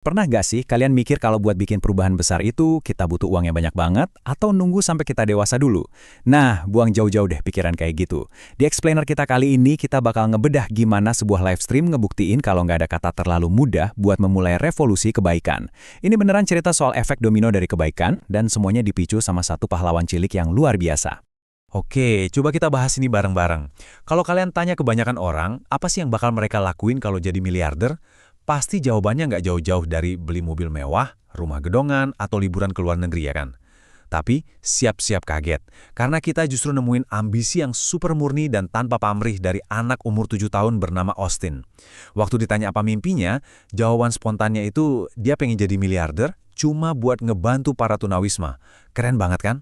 Pernah nggak sih kalian mikir kalau buat bikin perubahan besar itu kita butuh uang yang banyak banget atau nunggu sampai kita dewasa dulu? Nah, buang jauh-jauh deh pikiran kayak gitu. Di explainer kita kali ini kita bakal ngebedah gimana sebuah live stream ngebuktiin kalau nggak ada kata terlalu mudah buat memulai revolusi kebaikan. Ini beneran cerita soal efek domino dari kebaikan dan semuanya dipicu sama satu pahlawan cilik yang luar biasa. Oke, coba kita bahas ini bareng-bareng. Kalau kalian tanya kebanyakan orang, apa sih yang bakal mereka lakuin kalau jadi miliarder? Pasti jawabannya nggak jauh-jauh dari beli mobil mewah, rumah gedongan, atau liburan ke luar negeri ya kan? Tapi siap-siap kaget, karena kita justru nemuin ambisi yang super murni dan tanpa pamrih dari anak umur 7 tahun bernama Austin. Waktu ditanya apa mimpinya, jawaban spontannya itu dia pengen jadi miliarder cuma buat ngebantu para tunawisma. Keren banget kan?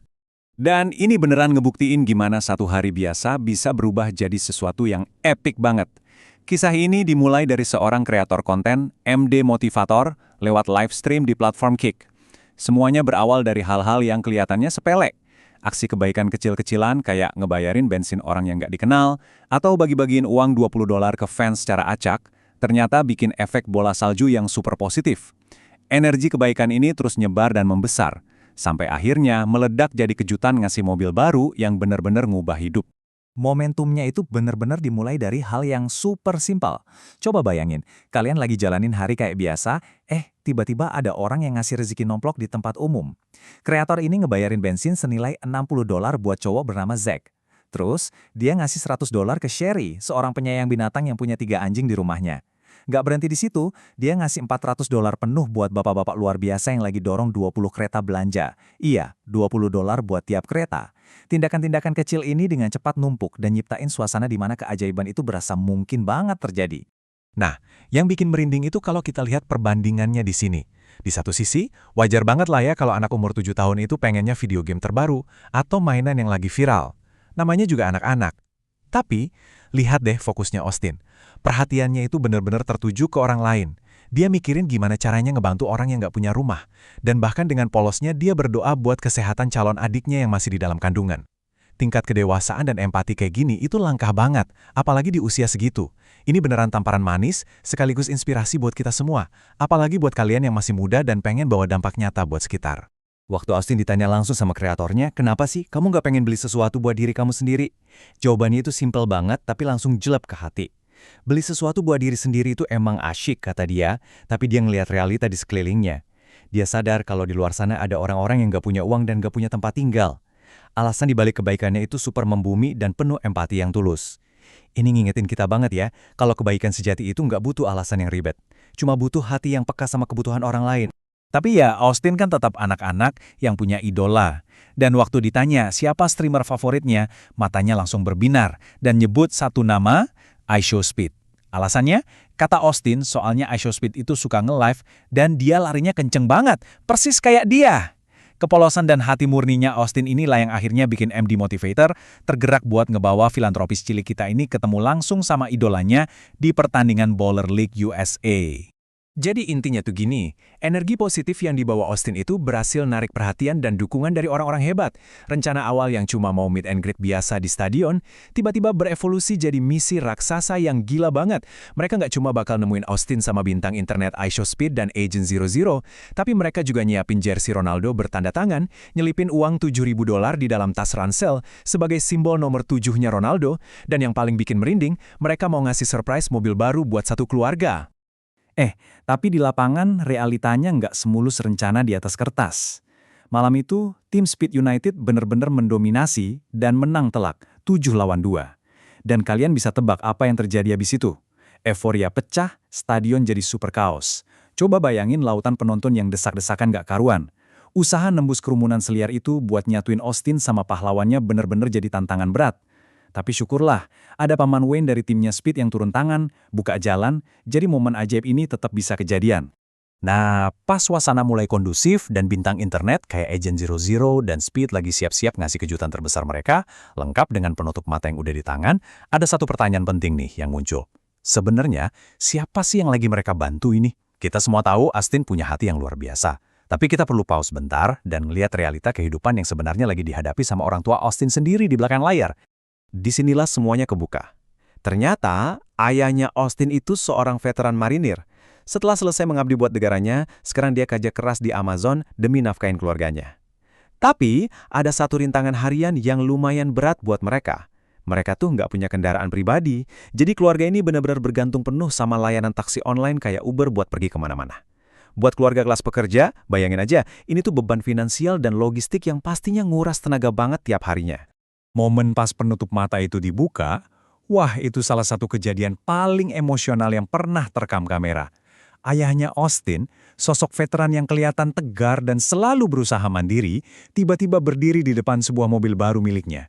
Dan ini beneran ngebuktiin gimana satu hari biasa bisa berubah jadi sesuatu yang epic banget. Kisah ini dimulai dari seorang kreator konten, MD Motivator, lewat live stream di platform Kick. Semuanya berawal dari hal-hal yang kelihatannya sepele. Aksi kebaikan kecil-kecilan kayak ngebayarin bensin orang yang nggak dikenal, atau bagi-bagiin uang $20 ke fans secara acak, ternyata bikin efek bola salju yang super positif. Energi kebaikan ini terus nyebar dan membesar, sampai akhirnya meledak jadi kejutan ngasih mobil baru yang benar-benar ngubah hidup. Momentumnya itu benar-benar dimulai dari hal yang super simpel. Coba bayangin, kalian lagi jalanin hari kayak biasa, tiba-tiba ada orang yang ngasih rezeki nomplok di tempat umum. Kreator ini ngebayarin bensin senilai $60 buat cowok bernama Zack. Terus, dia ngasih $100 ke Sherry, seorang penyayang binatang yang punya 3 anjing di rumahnya. Nggak berhenti di situ, dia ngasih $400 penuh buat bapak-bapak luar biasa yang lagi dorong 20 kereta belanja. Iya, $20 buat tiap kereta. Tindakan-tindakan kecil ini dengan cepat numpuk dan nyiptain suasana di mana keajaiban itu berasa mungkin banget terjadi. Nah, yang bikin merinding itu kalau kita lihat perbandingannya di sini. Di satu sisi, wajar banget lah ya kalau anak umur 7 tahun itu pengennya video game terbaru atau mainan yang lagi viral. Namanya juga anak-anak. Tapi, lihat deh fokusnya Austin. Perhatiannya itu benar-benar tertuju ke orang lain. Dia mikirin gimana caranya ngebantu orang yang nggak punya rumah. Dan bahkan dengan polosnya dia berdoa buat kesehatan calon adiknya yang masih di dalam kandungan. Tingkat kedewasaan dan empati kayak gini itu langkah banget, apalagi di usia segitu. Ini beneran tamparan manis, sekaligus inspirasi buat kita semua. Apalagi buat kalian yang masih muda dan pengen bawa dampak nyata buat sekitar. Waktu Austin ditanya langsung sama kreatornya, kenapa sih kamu nggak pengen beli sesuatu buat diri kamu sendiri? Jawabannya itu simpel banget, tapi langsung jelek ke hati. Beli sesuatu buat diri sendiri itu emang asyik, kata dia, tapi dia ngelihat realita di sekelilingnya. Dia sadar kalau di luar sana ada orang-orang yang nggak punya uang dan nggak punya tempat tinggal. Alasan dibalik kebaikannya itu super membumi dan penuh empati yang tulus. Ini ngingetin kita banget ya, kalau kebaikan sejati itu nggak butuh alasan yang ribet. Cuma butuh hati yang peka sama kebutuhan orang lain. Tapi ya, Austin kan tetap anak-anak yang punya idola. Dan waktu ditanya siapa streamer favoritnya, matanya langsung berbinar dan nyebut satu nama, iShowSpeed. Alasannya, kata Austin, soalnya iShowSpeed itu suka nge-live dan dia larinya kenceng banget, persis kayak dia. Kepolosan dan hati murninya Austin inilah yang akhirnya bikin MD Motivator tergerak buat ngebawa filantropis cilik kita ini ketemu langsung sama idolanya di pertandingan Baller League USA. Jadi intinya tuh gini, energi positif yang dibawa Austin itu berhasil narik perhatian dan dukungan dari orang-orang hebat. Rencana awal yang cuma mau meet and greet biasa di stadion, tiba-tiba berevolusi jadi misi raksasa yang gila banget. Mereka nggak cuma bakal nemuin Austin sama bintang internet iShowSpeed dan Agent 00, tapi mereka juga nyiapin jersey Ronaldo bertanda tangan, nyelipin uang $7.000 di dalam tas ransel sebagai simbol nomor 7-nya Ronaldo, dan yang paling bikin merinding, mereka mau ngasih surprise mobil baru buat satu keluarga. Tapi di lapangan realitanya nggak semulus rencana di atas kertas. Malam itu, tim Speed United benar-benar mendominasi dan menang telak 7-2. Dan kalian bisa tebak apa yang terjadi habis itu. Euforia pecah, stadion jadi super kaos. Coba bayangin lautan penonton yang desak-desakan nggak karuan. Usaha nembus kerumunan seliar itu buat nyatuin Austin sama pahlawannya benar-benar jadi tantangan berat. Tapi syukurlah, ada Paman Wayne dari timnya Speed yang turun tangan, buka jalan, jadi momen ajaib ini tetap bisa kejadian. Nah, pas suasana mulai kondusif dan bintang internet kayak Agent 00 dan Speed lagi siap-siap ngasih kejutan terbesar mereka, lengkap dengan penutup mata yang udah di tangan, ada satu pertanyaan penting nih yang muncul. Sebenarnya, siapa sih yang lagi mereka bantu ini? Kita semua tahu Austin punya hati yang luar biasa. Tapi kita perlu pause bentar dan ngelihat realita kehidupan yang sebenarnya lagi dihadapi sama orang tua Austin sendiri di belakang layar. Disinilah semuanya kebuka. Ternyata, ayahnya Austin itu seorang veteran marinir. Setelah selesai mengabdi buat negaranya, sekarang dia kerja keras di Amazon demi nafkahin keluarganya. Tapi, ada satu rintangan harian yang lumayan berat buat mereka. Mereka tuh nggak punya kendaraan pribadi, jadi keluarga ini benar-benar bergantung penuh sama layanan taksi online kayak Uber buat pergi kemana-mana. Buat keluarga kelas pekerja, bayangin aja, ini tuh beban finansial dan logistik yang pastinya nguras tenaga banget tiap harinya. Momen pas penutup mata itu dibuka, wah itu salah satu kejadian paling emosional yang pernah terekam kamera. Ayahnya Austin, sosok veteran yang kelihatan tegar dan selalu berusaha mandiri, tiba-tiba berdiri di depan sebuah mobil baru miliknya.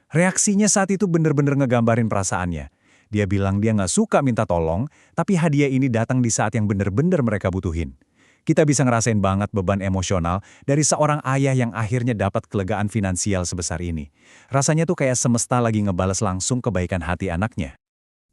Reaksinya saat itu bener-bener ngegambarin perasaannya. Dia bilang dia nggak suka minta tolong, tapi hadiah ini datang di saat yang bener-bener mereka butuhin. Kita bisa ngerasain banget beban emosional dari seorang ayah yang akhirnya dapat kelegaan finansial sebesar ini. Rasanya tuh kayak semesta lagi ngebales langsung kebaikan hati anaknya.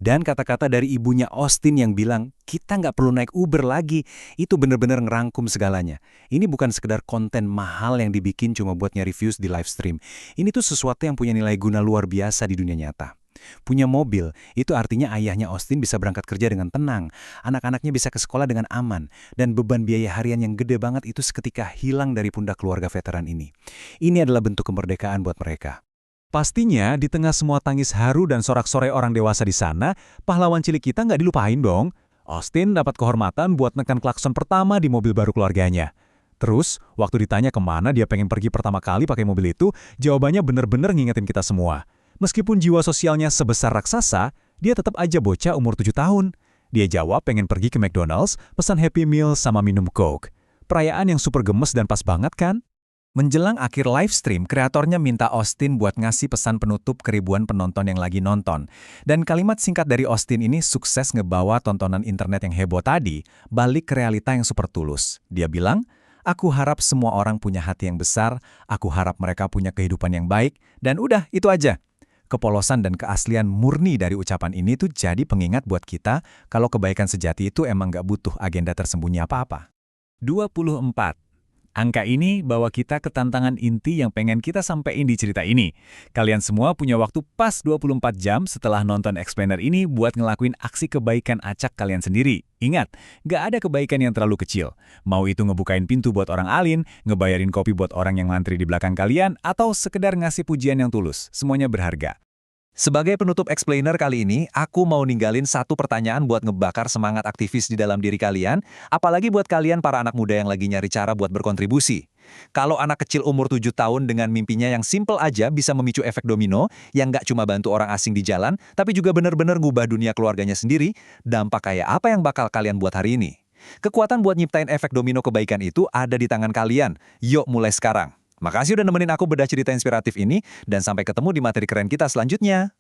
Dan kata-kata dari ibunya Austin yang bilang, kita nggak perlu naik Uber lagi, itu bener-bener ngerangkum segalanya. Ini bukan sekedar konten mahal yang dibikin cuma buat nyari views di live stream. Ini tuh sesuatu yang punya nilai guna luar biasa di dunia nyata. Punya mobil, itu artinya ayahnya Austin bisa berangkat kerja dengan tenang, anak-anaknya bisa ke sekolah dengan aman, dan beban biaya harian yang gede banget itu seketika hilang dari pundak keluarga veteran ini. Ini adalah bentuk kemerdekaan buat mereka. Pastinya, di tengah semua tangis haru dan sorak-sorai orang dewasa di sana, pahlawan cilik kita nggak dilupain dong. Austin dapat kehormatan buat nekan klakson pertama di mobil baru keluarganya. Terus, waktu ditanya kemana dia pengen pergi pertama kali pakai mobil itu, jawabannya bener-bener ngingetin kita semua. Meskipun jiwa sosialnya sebesar raksasa, dia tetap aja bocah umur 7 tahun. Dia jawab pengen pergi ke McDonald's, pesan Happy Meal sama minum Coke. Perayaan yang super gemes dan pas banget kan? Menjelang akhir live stream, kreatornya minta Austin buat ngasih pesan penutup ke ribuan penonton yang lagi nonton. Dan kalimat singkat dari Austin ini sukses ngebawa tontonan internet yang heboh tadi balik ke realita yang super tulus. Dia bilang, aku harap semua orang punya hati yang besar, aku harap mereka punya kehidupan yang baik, dan udah, itu aja. Kepolosan dan keaslian murni dari ucapan ini tuh jadi pengingat buat kita kalau kebaikan sejati itu emang nggak butuh agenda tersembunyi apa-apa. 24. Angka ini bawa kita ke tantangan inti yang pengen kita sampein di cerita ini. Kalian semua punya waktu pas 24 jam setelah nonton Explainer ini buat ngelakuin aksi kebaikan acak kalian sendiri. Ingat, gak ada kebaikan yang terlalu kecil. Mau itu ngebukain pintu buat orang alim, ngebayarin kopi buat orang yang ngantri di belakang kalian, atau sekedar ngasih pujian yang tulus. Semuanya berharga. Sebagai penutup Explainer kali ini, aku mau ninggalin satu pertanyaan buat ngebakar semangat aktivis di dalam diri kalian, apalagi buat kalian para anak muda yang lagi nyari cara buat berkontribusi. Kalau anak kecil umur 7 tahun dengan mimpinya yang simple aja bisa memicu efek domino, yang nggak cuma bantu orang asing di jalan, tapi juga benar-benar ngubah dunia keluarganya sendiri, dampak kayak apa yang bakal kalian buat hari ini? Kekuatan buat nyiptain efek domino kebaikan itu ada di tangan kalian. Yuk mulai sekarang. Makasih udah nemenin aku bedah cerita inspiratif ini, dan sampai ketemu di materi keren kita selanjutnya.